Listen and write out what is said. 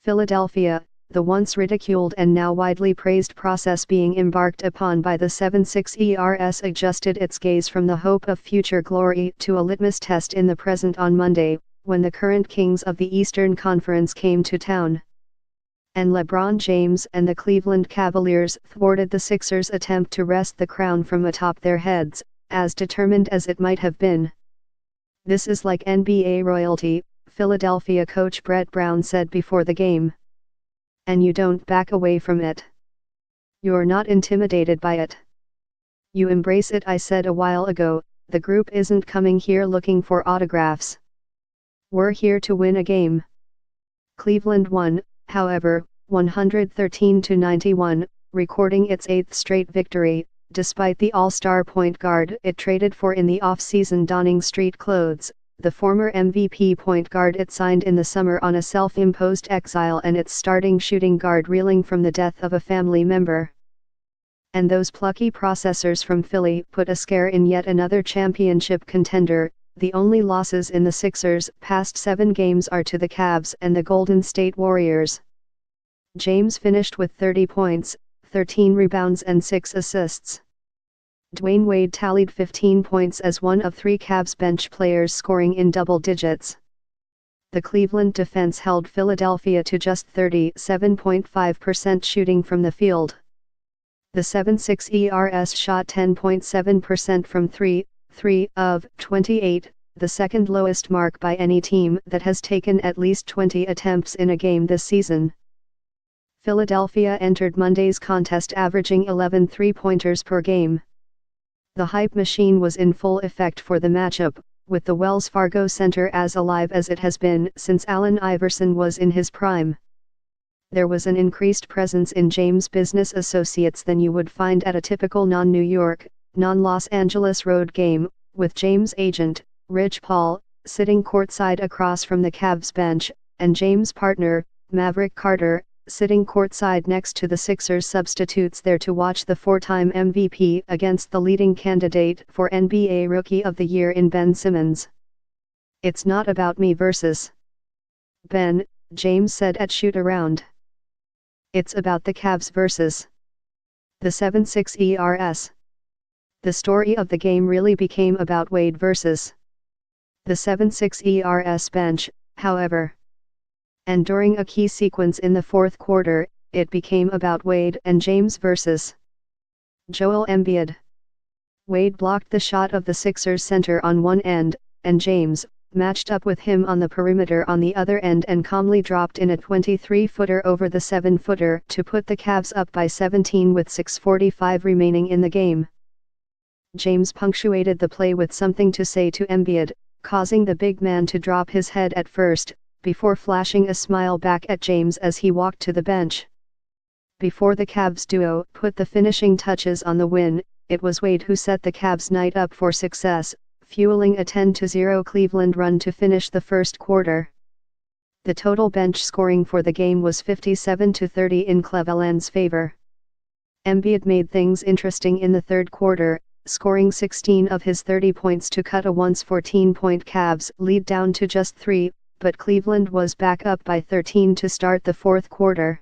Philadelphia, the once ridiculed and now widely praised process being embarked upon by the 7-6 ERS adjusted its gaze from the hope of future glory to a litmus test in the present on Monday, when the current kings of the Eastern Conference came to town. And LeBron James and the Cleveland Cavaliers thwarted the Sixers' attempt to wrest the crown from atop their heads, as determined as it might have been. "This is like NBA royalty," Philadelphia coach Brett Brown said before the game. "And you don't back away from it. You're not intimidated by it. You embrace it. I said a while ago, the group isn't coming here looking for autographs. We're here to win a game." Cleveland won, however, 113-91, recording its 8th straight victory, despite the all-star point guard it traded for in the off-season donning street clothes, the former MVP point guard it signed in the summer on a self-imposed exile, and its starting shooting guard reeling from the death of a family member. And those plucky processors from Philly put a scare in yet another championship contender. The only losses in the Sixers' past 7 games are to the Cavs and the Golden State Warriors. James finished with 30 points, 13 rebounds and 6 assists. Dwayne Wade tallied 15 points as one of 3 Cavs bench players scoring in double digits. The Cleveland defense held Philadelphia to just 37.5% shooting from the field. The 7-6 ERS shot 10.7% from 3 of 28, the second lowest mark by any team that has taken at least 20 attempts in a game this season. Philadelphia entered Monday's contest averaging 11 three-pointers per game. The hype machine was in full effect for the matchup, with the Wells Fargo Center as alive as it has been since Allen Iverson was in his prime. There was an increased presence in James' business associates than you would find at a typical non-New York, non-Los Angeles road game, with James' agent, Rich Paul, sitting courtside across from the Cavs bench, and James' partner, Maverick Carter, sitting courtside next to the Sixers substitutes there to watch the 4-time MVP against the leading candidate for NBA Rookie of the Year in Ben Simmons. "It's not about me versus Ben," James said at shoot-around. "It's about the Cavs versus the 7-6 ERS. The story of the game really became about Wade versus the 7-6 ERS bench, however. And during a key sequence in the fourth quarter, it became about Wade and James versus Joel Embiid. Wade blocked the shot of the Sixers center on one end, and James, matched up with him on the perimeter on the other end and calmly dropped in a 23-footer over the 7-footer to put the Cavs up by 17 with 6:45 remaining in the game. James punctuated the play with something to say to Embiid, causing the big man to drop his head at first, before flashing a smile back at James as he walked to the bench. Before the Cavs duo put the finishing touches on the win, it was Wade who set the Cavs' night up for success, fueling a 10-0 Cleveland run to finish the first quarter. The total bench scoring for the game was 57-30 in Cleveland's favor. Embiid made things interesting in the third quarter, scoring 16 of his 30 points to cut a once 14-point Cavs lead down to just 3, but Cleveland was back up by 13 to start the fourth quarter.